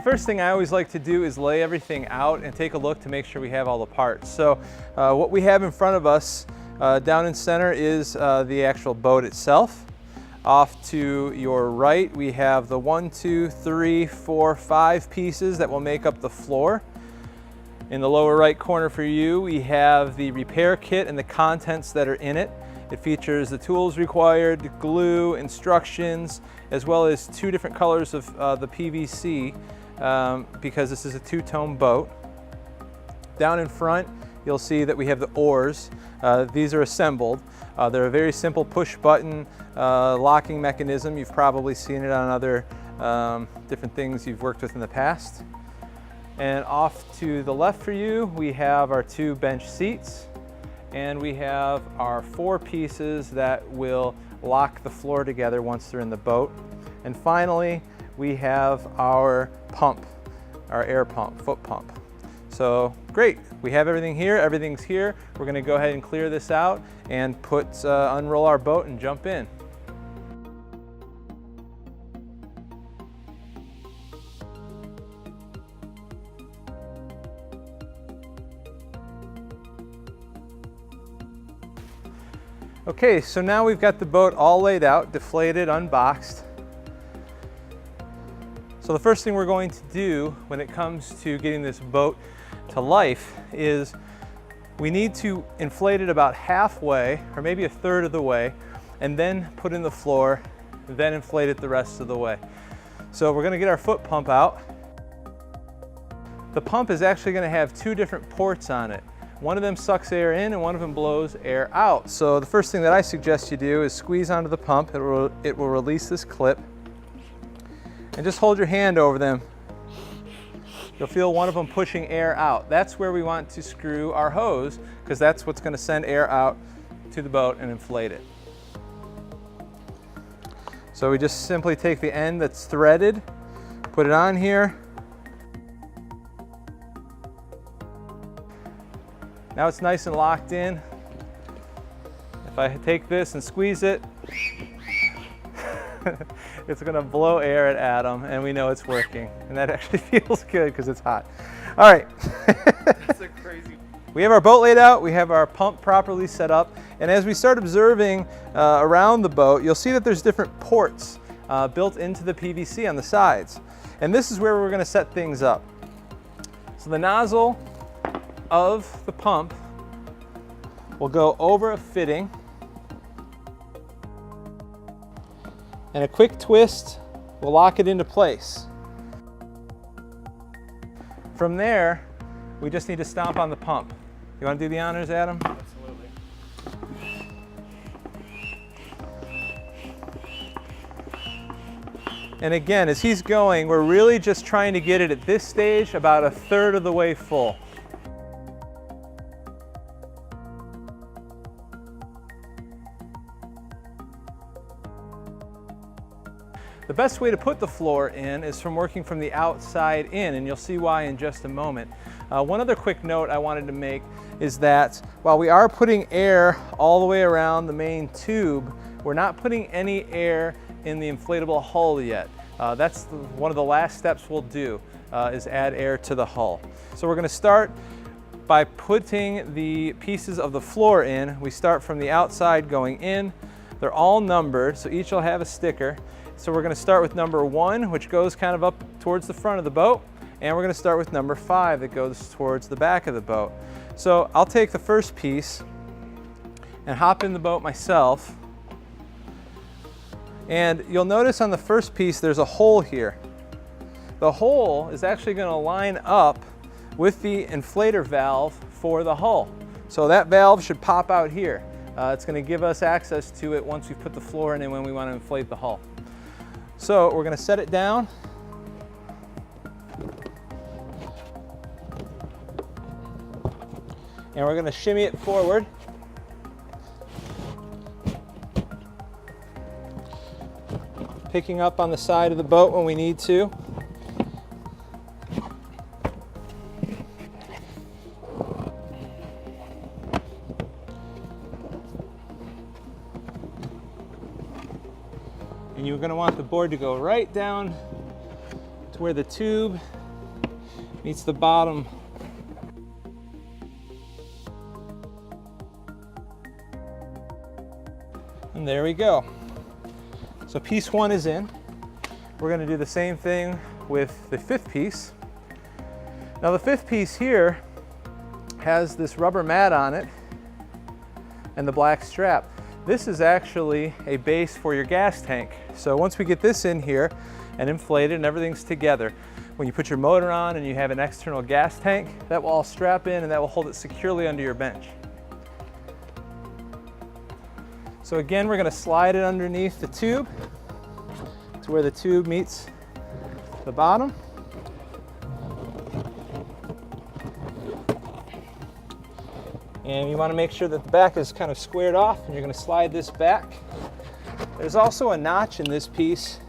first thing I always like to do is lay everything out and take a look to make sure we have all the parts. So what we have in front of us down in center is the actual boat itself. Off to your right, we have the 1, 2, 3, 4, 5 pieces that will make up the floor. In the lower right corner for you, we have the repair kit and the contents that are in it. It features the tools required, glue, instructions, as well as 2 different colors of the PVC because this is a 2-tone boat. Down in front, you'll see that we have the oars. These are assembled. They're a very simple push button locking mechanism. You've probably seen it on other different things you've worked with in the past. And off to the left for you, we have our 2 bench seats, and we have our 4 pieces that will lock the floor together once they're in the boat. And finally, we have our pump, our air pump, foot pump. So great, we have everything here, everything's here. We're gonna go ahead and clear this out and unroll our boat and jump in. Okay, so now we've got the boat all laid out, deflated, unboxed. So the first thing we're going to do when it comes to getting this boat to life is we need to inflate it about halfway, or maybe 1/3 of the way, and then put in the floor, then inflate it the rest of the way. So we're gonna get our foot pump out. The pump is actually gonna have 2 different ports on it. One of them sucks air in and one of them blows air out. So the first thing that I suggest you do is squeeze onto the pump. It will release this clip. And just hold your hand over them. You'll feel one of them pushing air out. That's where we want to screw our hose, because that's what's going to send air out to the boat and inflate it. So we just simply take the end that's threaded, put it on here. Now it's nice and locked in. If I take this and squeeze it, it's gonna blow air at Adam, and we know it's working. And that actually feels good because it's hot. All right. That's a crazy. We have our boat laid out, we have our pump properly set up, and as we start observing around the boat, you'll see that there's different ports built into the PVC on the sides. And this is where we're gonna set things up. So the nozzle of the pump will go over a fitting, and a quick twist will lock it into place. From there, we just need to stomp on the pump. You want to do the honors, Adam? Absolutely. And again, as he's going, we're really just trying to get it at this stage about 1/3 of the way full. The best way to put the floor in is from working from the outside in, and you'll see why in just a moment. One other quick note I wanted to make is that while we are putting air all the way around the main tube, we're not putting any air in the inflatable hull yet. That's one of the last steps we'll do, is add air to the hull. So we're gonna start by putting the pieces of the floor in. We start from the outside going in. They're all numbered, so each will have a sticker. So we're going to start with number 1, which goes kind of up towards the front of the boat, and we're going to start with number 5 that goes towards the back of the boat. So I'll take the first piece and hop in the boat myself, and you'll notice on the first piece there's a hole here. The hole is actually going to line up with the inflator valve for the hull. So that valve should pop out here. It's going to give us access to it once we put the floor in and when we want to inflate the hull. So we're going to set it down. And we're going to shimmy it forward. Picking up on the side of the boat when we need to. And you're going to want the board to go right down to where the tube meets the bottom. And there we go. So piece 1 is in. We're going to do the same thing with the 5th piece. Now the 5th piece here has this rubber mat on it and the black strap. This is actually a base for your gas tank. So once we get this in here and inflated and everything's together, when you put your motor on and you have an external gas tank, that will all strap in and that will hold it securely under your bench. So again, we're going to slide it underneath the tube to where the tube meets the bottom. And you want to make sure that the back is kind of squared off, and you're going to slide this back. There's also a notch in this piece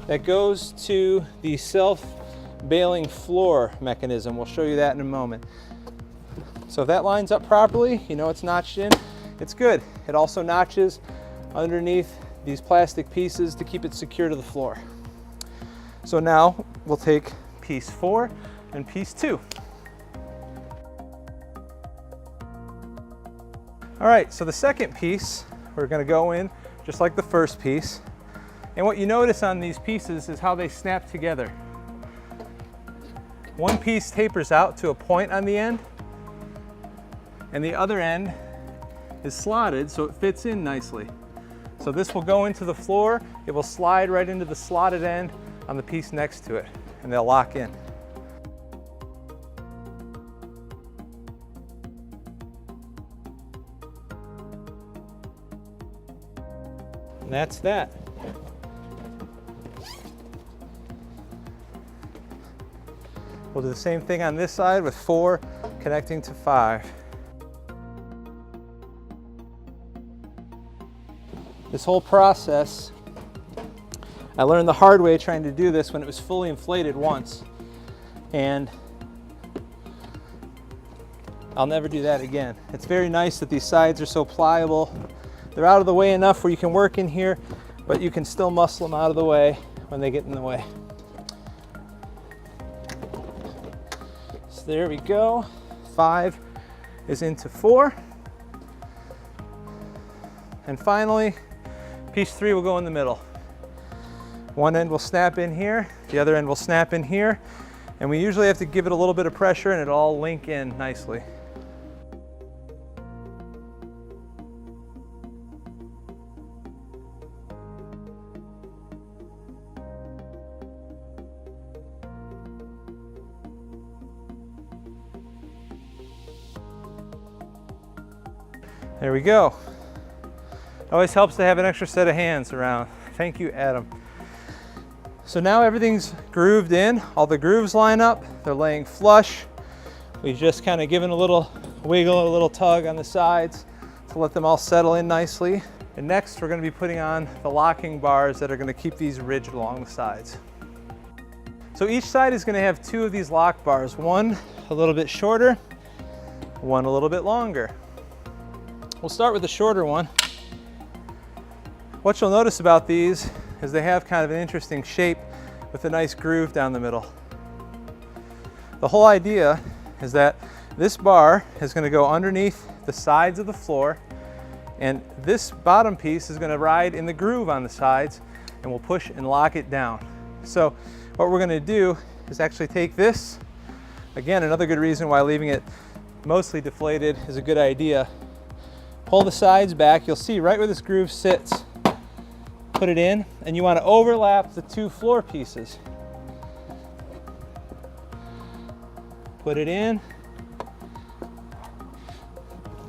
that goes to the self-bailing floor mechanism. We'll show you that in a moment. So if that lines up properly, you know it's notched in, it's good. It also notches underneath these plastic pieces to keep it secure to the floor. So now we'll take piece 4 and piece 2. All right, so the second piece, we're going to go in just like the first piece. And what you notice on these pieces is how they snap together. One piece tapers out to a point on the end, and the other end is slotted so it fits in nicely. So this will go into the floor, it will slide right into the slotted end on the piece next to it, and they'll lock in. And that's that. We'll do the same thing on this side with 4 connecting to 5. This whole process, I learned the hard way trying to do this when it was fully inflated once, and I'll never do that again. It's very nice that these sides are so pliable. They're out of the way enough where you can work in here, but you can still muscle them out of the way when they get in the way. So there we go. 5 is into 4. And finally, piece 3 will go in the middle. One end will snap in here, the other end will snap in here, and we usually have to give it a little bit of pressure and it'll all link in nicely. There we go. Always helps to have an extra set of hands around. Thank you, Adam. So now everything's grooved in. All the grooves line up. They're laying flush. We've just kind of given a little wiggle, a little tug on the sides to let them all settle in nicely. And next, we're going to be putting on the locking bars that are going to keep these rigid along the sides. So each side is going to have 2 of these lock bars. One a little bit shorter, one a little bit longer. We'll start with the shorter one. What you'll notice about these is they have kind of an interesting shape with a nice groove down the middle. The whole idea is that this bar is going to go underneath the sides of the floor, and this bottom piece is going to ride in the groove on the sides, and we'll push and lock it down. So what we're going to do is actually take this, again, another good reason why leaving it mostly deflated is a good idea. Pull the sides back, you'll see right where this groove sits. Put it in, and you want to overlap the 2 floor pieces. Put it in.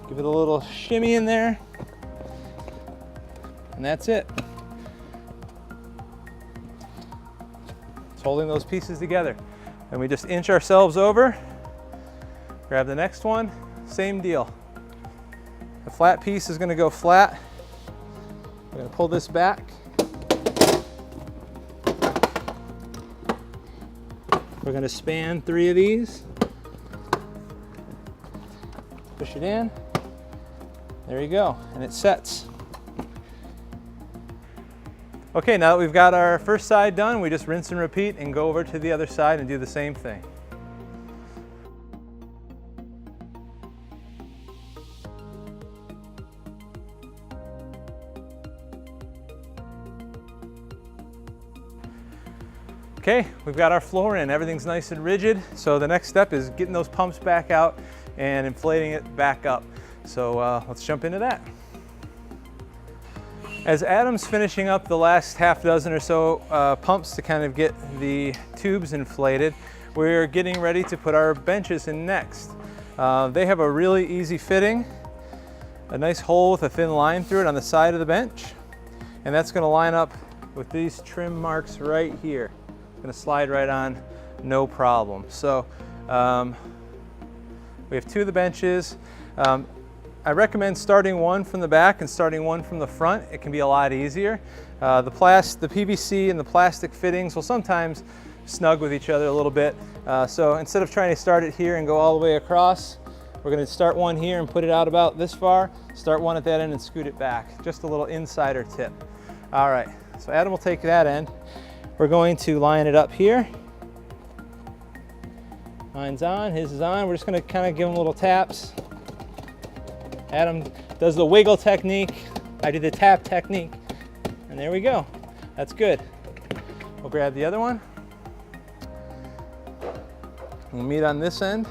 Give it a little shimmy in there. And that's it. It's holding those pieces together. And we just inch ourselves over, grab the next one, same deal. The flat piece is going to go flat. We're going to pull this back. We're going to span 3 of these. Push it in. There you go, and it sets. Okay, now that we've got our first side done, we just rinse and repeat and go over to the other side and do the same thing. Okay, we've got our floor in, everything's nice and rigid, so the next step is getting those pumps back out and inflating it back up. So let's jump into that. As Adam's finishing up the last half dozen or so pumps to kind of get the tubes inflated, we're getting ready to put our benches in next. They have a really easy fitting, a nice hole with a thin line through it on the side of the bench, and that's going to line up with these trim marks right here. Going to slide right on, no problem. So we have two of the benches. I recommend starting one from the back and starting one from the front. It can be a lot easier. The PVC and the plastic fittings will sometimes snug with each other a little bit. So instead of trying to start it here and go all the way across, we're going to start one here and put it out about this far, start one at that end and scoot it back. Just a little insider tip. All right, so Adam will take that end. We're going to line it up here. Mine's on, his is on. We're just gonna kind of give them little taps. Adam does the wiggle technique. I do the tap technique. And there we go. That's good. We'll grab the other one. We'll meet on this end.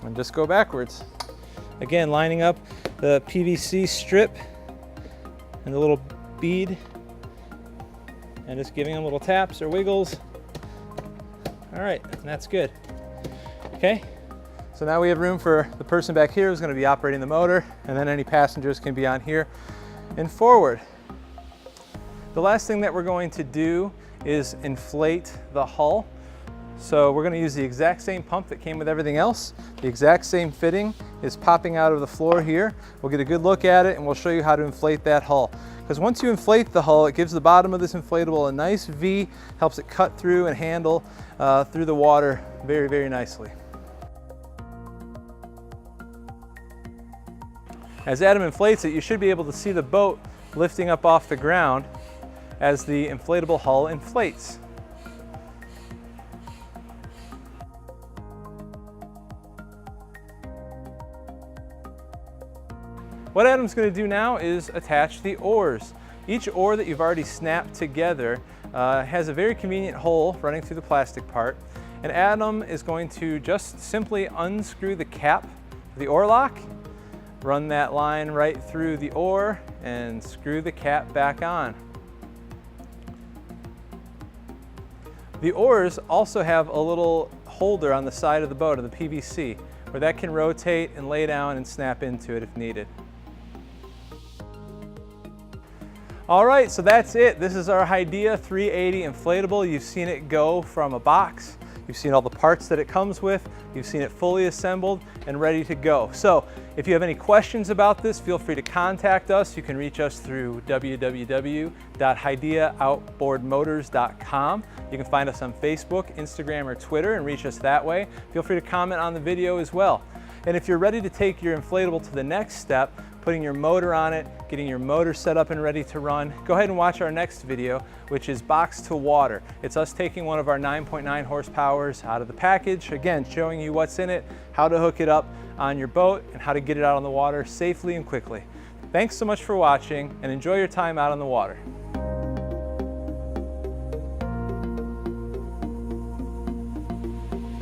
And just go backwards. Again, lining up the PVC strip and the little bead. And just giving them little taps or wiggles. All right, and that's good. Okay, so now we have room for the person back here who's going to be operating the motor, and then any passengers can be on here and forward. The last thing that we're going to do is inflate the hull. So we're going to use the exact same pump that came with everything else. The exact same fitting is popping out of the floor here. We'll get a good look at it and we'll show you how to inflate that hull. Because once you inflate the hull, it gives the bottom of this inflatable a nice V, helps it cut through and handle through the water very, very nicely. As Adam inflates it, you should be able to see the boat lifting up off the ground as the inflatable hull inflates. What Adam's going to do now is attach the oars. Each oar that you've already snapped together has a very convenient hole running through the plastic part, and Adam is going to just simply unscrew the cap of the oar lock, run that line right through the oar, and screw the cap back on. The oars also have a little holder on the side of the boat, of the PVC, where that can rotate and lay down and snap into it if needed. All right, so that's it. This is our Hidea 380 inflatable. You've seen it go from a box. You've seen all the parts that it comes with. You've seen it fully assembled and ready to go. So if you have any questions about this, feel free to contact us. You can reach us through www.hideaoutboardmotors.com. You can find us on Facebook, Instagram, or Twitter and reach us that way. Feel free to comment on the video as well. And if you're ready to take your inflatable to the next step, putting your motor on it, getting your motor set up and ready to run, go ahead and watch our next video, which is box to water. It's us taking one of our 9.9 horsepowers out of the package, again, showing you what's in it, how to hook it up on your boat, and how to get it out on the water safely and quickly. Thanks so much for watching, and enjoy your time out on the water.